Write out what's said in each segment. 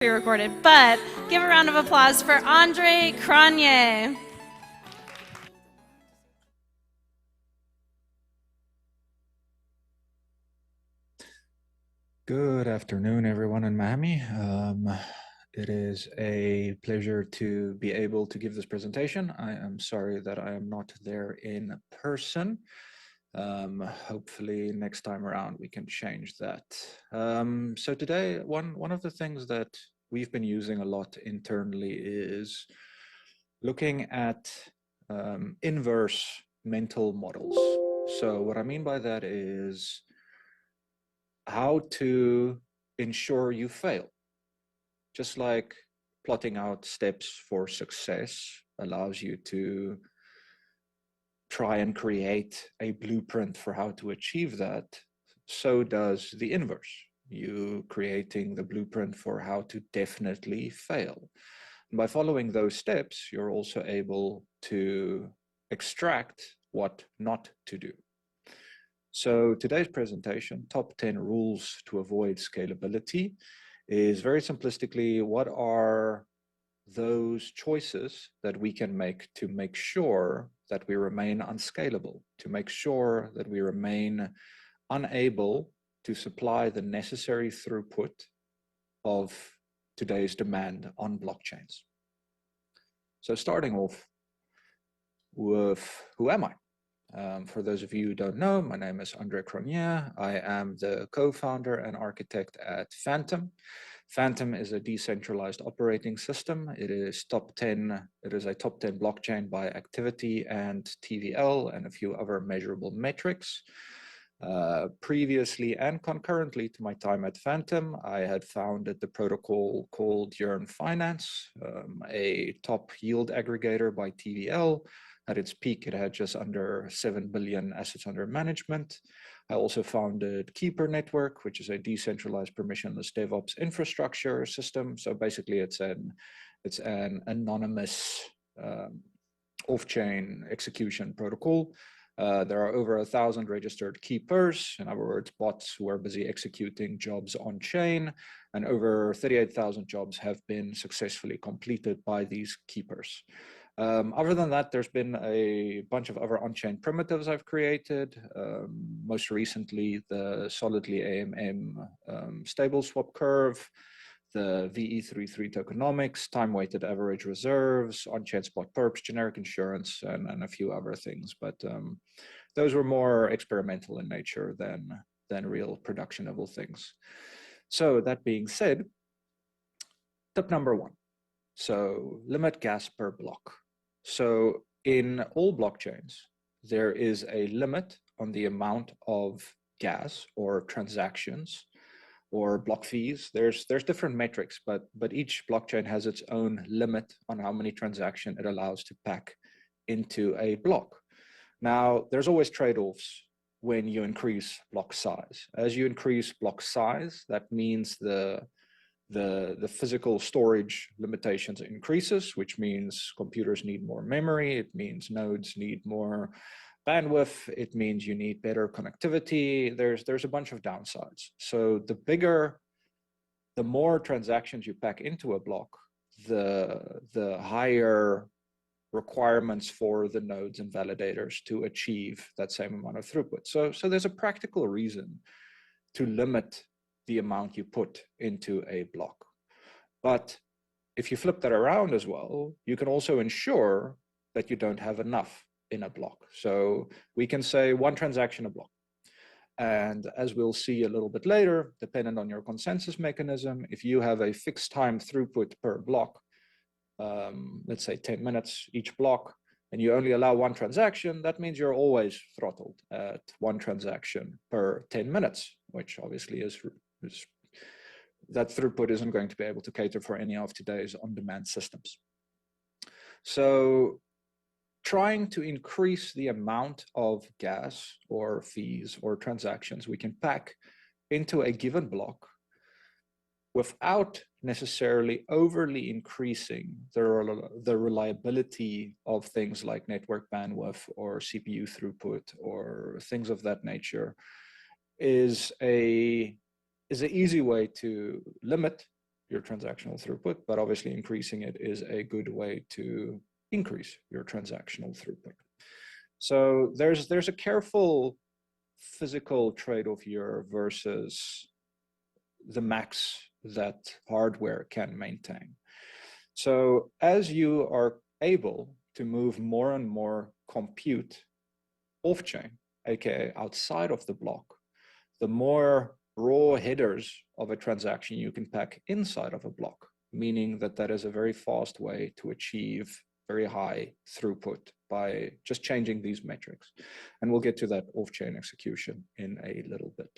Pre-recorded, but give a round of applause for Andre Cronje. Good afternoon, everyone in Miami. It is a pleasure to be able to give this presentation. I am sorry that I am not there in person. Hopefully next time around we can change that. So today, one of the things that we've been using a lot internally is looking at inverse mental models. So what I mean by that is how to ensure you fail. Just like plotting out steps for success allows you to try and create a blueprint for how to achieve that, so does the inverse. You creating the blueprint for how to definitely fail. And by following those steps, you're also able to extract what not to do. So today's presentation, top 10 rules to avoid scalability, is very simplistically, what are those choices that we can make to make sure that we remain unscalable, to make sure that we remain unable to supply the necessary throughput of today's demand on blockchains. So starting off with, who am I? For those of you who don't know, my name is Andre Cronje. I am the co-founder and architect at Fantom. Fantom is a decentralized operating system. It is a top 10 blockchain by activity and TVL and a few other measurable metrics. Previously and concurrently to my time at Fantom, I had founded the protocol called Yearn Finance, a top yield aggregator by TVL. At its peak, it had just under 7 billion assets under management. I also founded Keeper Network, which is a decentralized permissionless DevOps infrastructure system. So basically, it's an anonymous off-chain execution protocol. There are over 1,000 registered keepers, in other words, bots who are busy executing jobs on chain, and over 38,000 jobs have been successfully completed by these keepers. Other than that, there's been a bunch of other on-chain primitives I've created. Most recently, the solidly AMM stable swap curve, the VE33 tokenomics, time-weighted average reserves, on-chain spot perps, generic insurance, and a few other things. But those were more experimental in nature than real productionable things. So that being said, tip number one. So limit gas per block. So in all blockchains, there is a limit on the amount of gas or transactions or block fees. There's different metrics, but each blockchain has its own limit on how many transactions it allows to pack into a block. Now, there's always trade-offs when you increase block size. As you increase block size, that means the physical storage limitations increases, which means computers need more memory. It means nodes need more bandwidth. It means you need better connectivity. There's a bunch of downsides. So the more transactions you pack into a block, the higher requirements for the nodes and validators to achieve that same amount of throughput. So there's a practical reason to limit the amount you put into a block. But if you flip that around as well, you can also ensure that you don't have enough in a block. So we can say one transaction a block. And as we'll see a little bit later, depending on your consensus mechanism, if you have a fixed time throughput per block, let's say 10 minutes each block, and you only allow one transaction, that means you're always throttled at one transaction per 10 minutes, which obviously is that throughput isn't going to be able to cater for any of today's on-demand systems. So trying to increase the amount of gas or fees or transactions we can pack into a given block without necessarily overly increasing the reliability of things like network bandwidth or CPU throughput or things of that nature is an easy way to limit your transactional throughput, but obviously increasing it is a good way to increase your transactional throughput. So there's a careful physical trade-off here versus the max that hardware can maintain. So as you are able to move more and more compute off-chain, aka outside of the block, the more raw headers of a transaction you can pack inside of a block, meaning that that is a very fast way to achieve very high throughput by just changing these metrics. And we'll get to that off-chain execution in a little bit.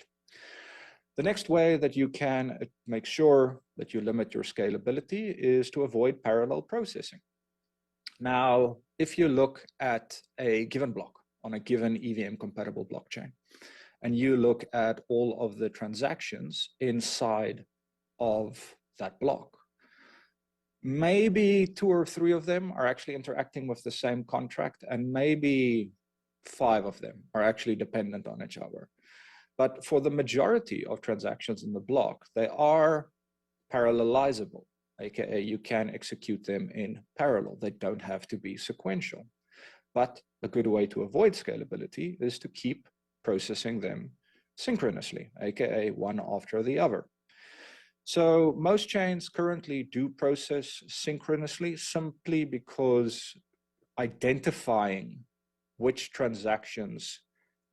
The next way that you can make sure that you limit your scalability is to avoid parallel processing. Now, if you look at a given block on a given EVM compatible blockchain, and you look at all of the transactions inside of that block, maybe 2 or 3 of them are actually interacting with the same contract, and maybe 5 of them are actually dependent on each other. But for the majority of transactions in the block, they are parallelizable, aka you can execute them in parallel. They don't have to be sequential. But a good way to avoid scalability is to keep processing them synchronously, aka one after the other. So most chains currently do process synchronously simply because identifying which transactions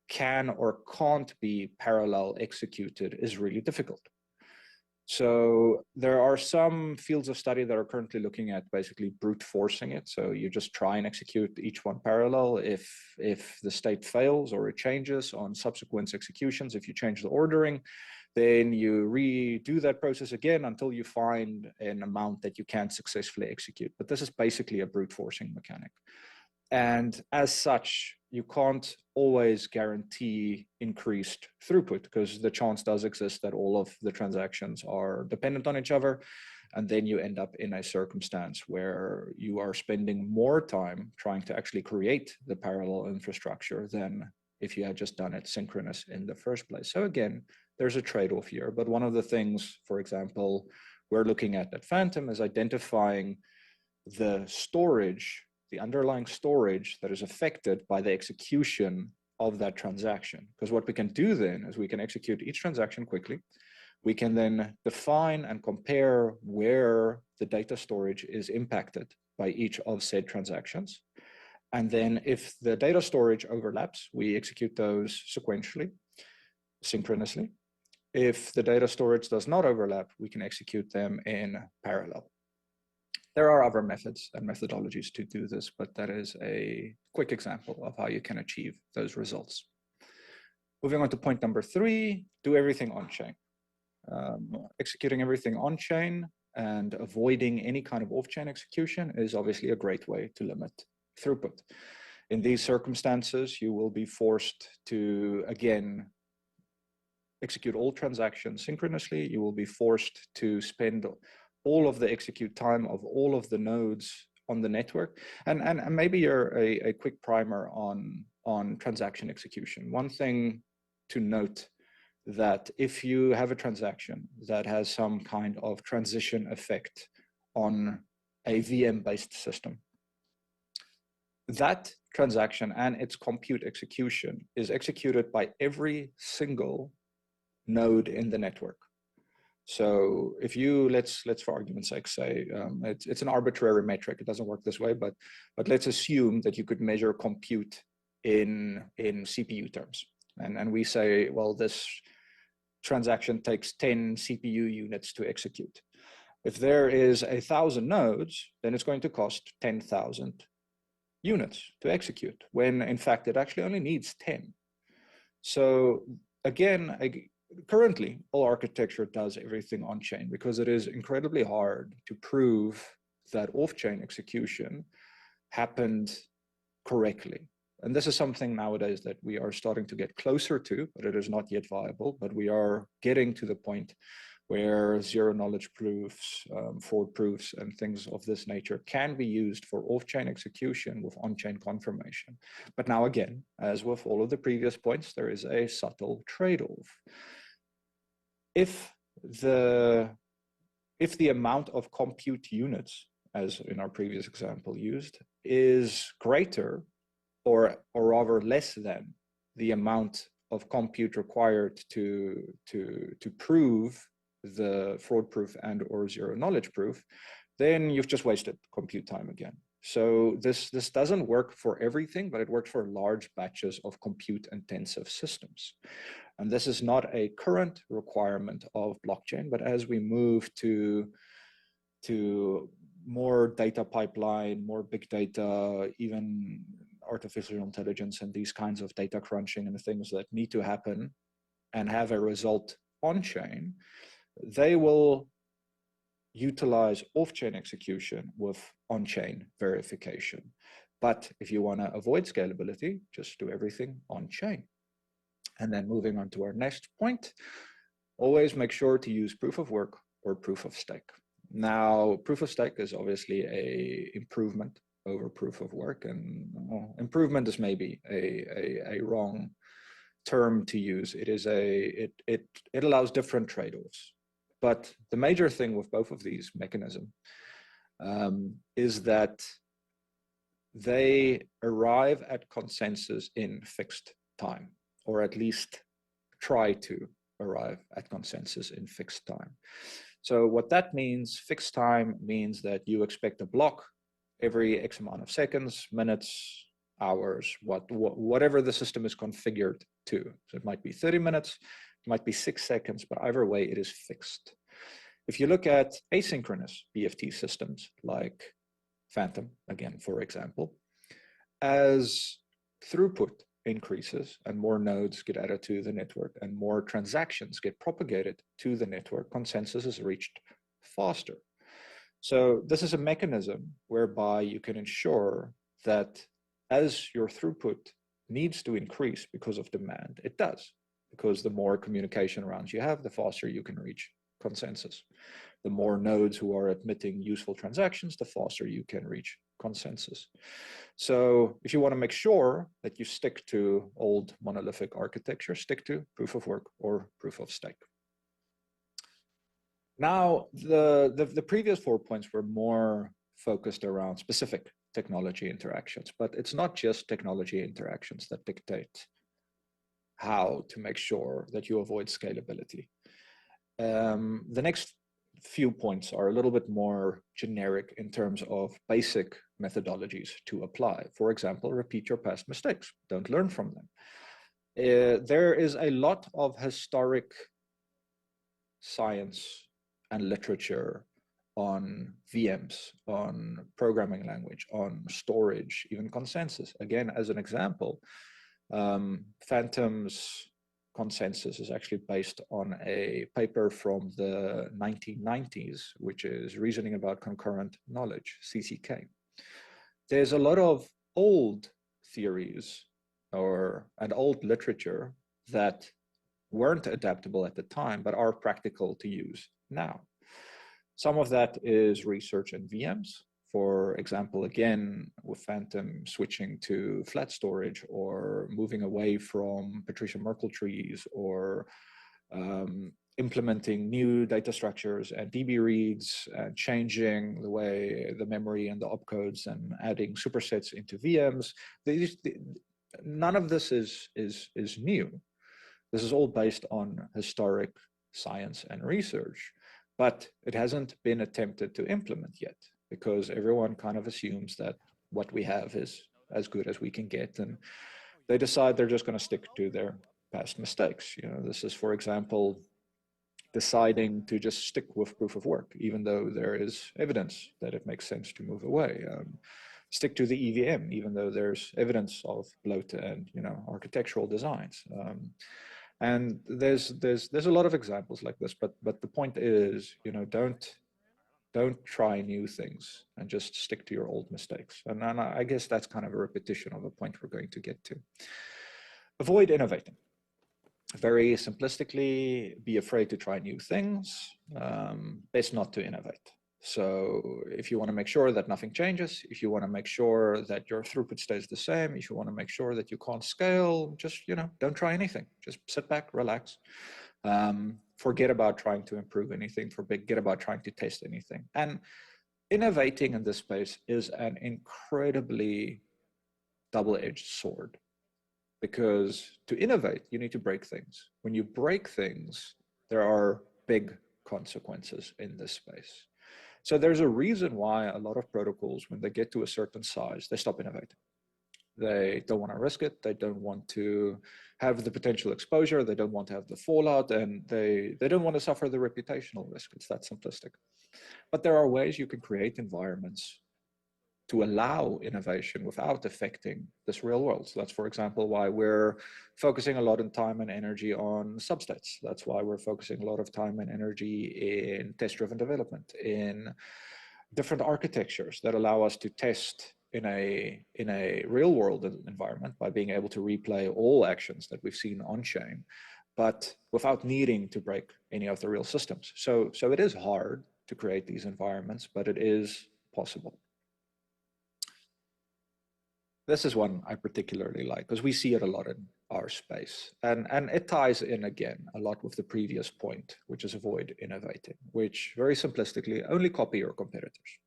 can or can't be parallel executed is really difficult. So there are some fields of study that are currently looking at basically brute forcing it. So you just try and execute each one parallel. If the state fails or it changes on subsequent executions, if you change the ordering, then you redo that process again until you find an amount that you can successfully execute. But this is basically a brute forcing mechanic. And as such, you can't always guarantee increased throughput because the chance does exist that all of the transactions are dependent on each other. And then you end up in a circumstance where you are spending more time trying to actually create the parallel infrastructure than if you had just done it synchronous in the first place. So again, there's a trade-off here. But one of the things, for example, we're looking at Fantom is identifying the storage, the underlying storage that is affected by the execution of that transaction. Because what we can do then is we can execute each transaction quickly. We can then define and compare where the data storage is impacted by each of said transactions. And then if the data storage overlaps, we execute those sequentially, synchronously. If the data storage does not overlap, we can execute them in parallel. There are other methods and methodologies to do this, but that is a quick example of how you can achieve those results. Moving on to point number 3, do everything on-chain. Executing everything on-chain and avoiding any kind of off-chain execution is obviously a great way to limit throughput. In these circumstances, you will be forced to, again, execute all transactions synchronously. You will be forced to spend all of the execute time of all of the nodes on the network. And maybe you're a quick primer on transaction execution. One thing to note that if you have a transaction that has some kind of transition effect on a VM-based system, that transaction and its compute execution is executed by every single node in the network. So if you, let's for argument's sake say, it's an arbitrary metric, it doesn't work this way, but let's assume that you could measure compute in CPU terms. And we say, well, this transaction takes 10 CPU units to execute. If there is 1,000 nodes, then it's going to cost 10,000 units to execute, when in fact it actually only needs 10. So again, currently all architecture does everything on chain because it is incredibly hard to prove that off-chain execution happened correctly. And this is something nowadays that we are starting to get closer to, but it is not yet viable. But we are getting to the point where zero knowledge proofs, fraud proofs, and things of this nature can be used for off-chain execution with on-chain confirmation. But now again, as with all of the previous points, there is a subtle trade-off. If the if the amount of compute units, as in our previous example used, is greater or rather less than the amount of compute required to prove the fraud proof and or zero knowledge proof, then you've just wasted compute time again. So this doesn't work for everything, but it works for large batches of compute intensive systems. And this is not a current requirement of blockchain, but as we move to more data pipeline, more big data, even artificial intelligence and these kinds of data crunching and the things that need to happen and have a result on chain, they will utilize off-chain execution with on-chain verification. But if you want to avoid scalability, just do everything on-chain. And then moving on to our next point, always make sure to use proof of work or proof of stake. Now, proof of stake is obviously an improvement over proof of work, and well, improvement is maybe a wrong term to use. It allows different trade-offs. But the major thing with both of these mechanisms is that they arrive at consensus in fixed time, or at least try to arrive at consensus in fixed time. So what that means, fixed time means that you expect a block every X amount of seconds, minutes, hours, whatever the system is configured to. So it might be 30 minutes, it might be 6 seconds, but either way it is fixed. If you look at asynchronous BFT systems like Fantom, again, for example, as throughput increases and more nodes get added to the network and more transactions get propagated to the network, consensus is reached faster. So this is a mechanism whereby you can ensure that as your throughput needs to increase because of demand, it does, because the more communication rounds you have, the faster you can reach consensus. The more nodes who are admitting useful transactions, the faster you can reach consensus. So if you want to make sure that you stick to old monolithic architecture, stick to proof of work or proof of stake. Now, the previous 4 points were more focused around specific technology interactions, but it's not just technology interactions that dictate how to make sure that you avoid scalability. The next few points are a little bit more generic in terms of basic methodologies to apply. For example, repeat your past mistakes. Don't learn from them. There is a lot of historic science and literature on VMs, on programming language, on storage, even consensus. Again, as an example, Fantom's consensus is actually based on a paper from the 1990s, which is Reasoning About Concurrent Knowledge, CCK. There's a lot of old theories and old literature that weren't adaptable at the time, but are practical to use now. Some of that is research in VMs. For example, again, with Fantom switching to flat storage or moving away from Patricia Merkle trees or implementing new data structures and DB reads and changing the way the memory and the opcodes and adding supersets into VMs. None of this is new. This is all based on historic science and research, but it hasn't been attempted to implement yet, because everyone kind of assumes that what we have is as good as we can get, and they decide they're just going to stick to their past mistakes. You know, this is, for example, deciding to just stick with proof of work, even though there is evidence that it makes sense to move away. Stick to the EVM, even though there's evidence of bloat and, you know, architectural designs. And there's a lot of examples like this, but the point is, you know, don't try new things and just stick to your old mistakes. And I guess that's kind of a repetition of a point we're going to get to. Avoid innovating. Very simplistically, be afraid to try new things. Best not to innovate. So if you want to make sure that nothing changes, if you want to make sure that your throughput stays the same, if you want to make sure that you can't scale, just, you know, don't try anything. Just sit back, relax. forget about trying to improve anything, forget about trying to test anything. And innovating in this space is an incredibly double-edged sword, because to innovate, you need to break things. When you break things, there are big consequences in this space. So there's a reason why a lot of protocols, when they get to a certain size, they stop innovating. They don't want to risk it. They don't want to have the potential exposure. They don't want to have the fallout, and they don't want to suffer the reputational risk. It's that simplistic. But there are ways you can create environments to allow innovation without affecting this real world. So that's, for example, why we're focusing a lot of time and energy on substates. That's why we're focusing a lot of time and energy in test-driven development, in different architectures that allow us to test in a real world environment by being able to replay all actions that we've seen on chain, but without needing to break any of the real systems. So it is hard to create these environments, but it is possible. This is one I particularly like because we see it a lot in our space. And it ties in again a lot with the previous point, which is avoid innovating, which very simplistically, only copy your competitors.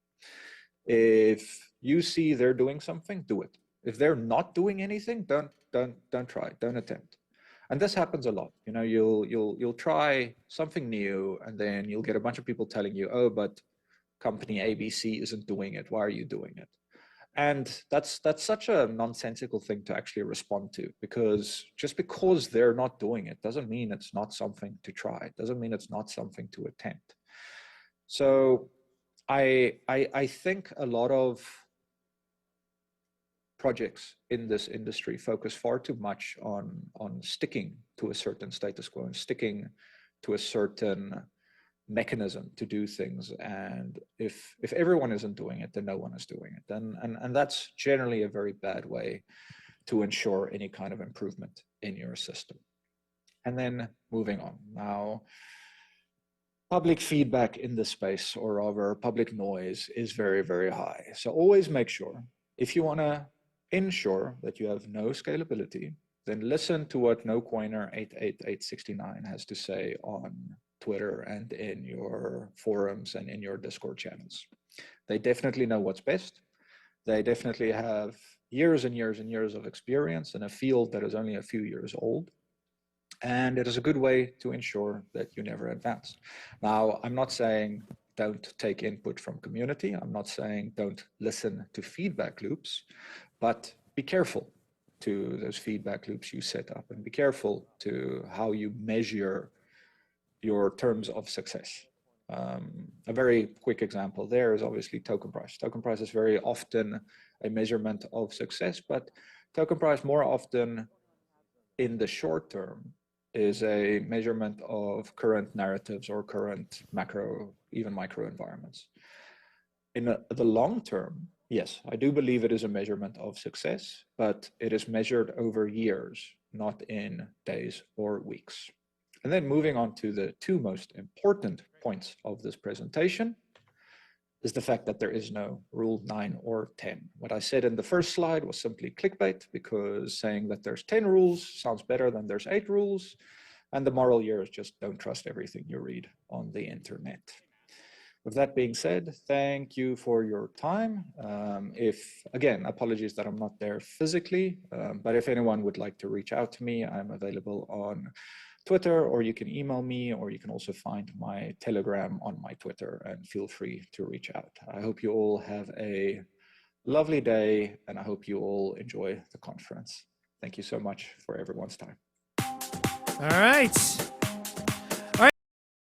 If you see they're doing something, do it. If they're not doing anything, don't try, don't attempt. And this happens a lot. You know, you'll try something new, and then you'll get a bunch of people telling you, oh, but company ABC isn't doing it. Why are you doing it? And that's such a nonsensical thing to actually respond to, because just because they're not doing it doesn't mean it's not something to try. It doesn't mean it's not something to attempt. So I think a lot of projects in this industry focus far too much on sticking to a certain status quo and sticking to a certain mechanism to do things. And if everyone isn't doing it, then no one is doing it. And that's generally a very bad way to ensure any kind of improvement in your system. And then moving on. Now, public feedback in this space, or rather public noise, is very, very high. So always make sure, if you want to ensure that you have no scalability, then listen to what NoCoiner88869 has to say on Twitter and in your forums and in your Discord channels. They definitely know what's best. They definitely have years and years and years of experience in a field that is only a few years old. And it is a good way to ensure that you never advance. Now, I'm not saying don't take input from community. I'm not saying don't listen to feedback loops, but be careful to those feedback loops you set up, and be careful to how you measure your terms of success. A very quick example there is obviously token price. Token price is very often a measurement of success, but token price more often in the short term is a measurement of current narratives or current macro, even micro environments. In the long term, yes, I do believe it is a measurement of success, but it is measured over years, not in days or weeks. And then moving on to the two most important points of this presentation is the fact that there is no rule 9 or 10. What I said in the first slide was simply clickbait, because saying that there's 10 rules sounds better than there's 8 rules. And the moral here is just don't trust everything you read on the internet. With that being said, thank you for your time. Again, apologies that I'm not there physically, but if anyone would like to reach out to me, I'm available on Twitter, or you can email me, or you can also find my Telegram on my Twitter, and feel free to reach out. I hope you all have a lovely day, and I hope you all enjoy the conference. Thank you so much for everyone's time. All right.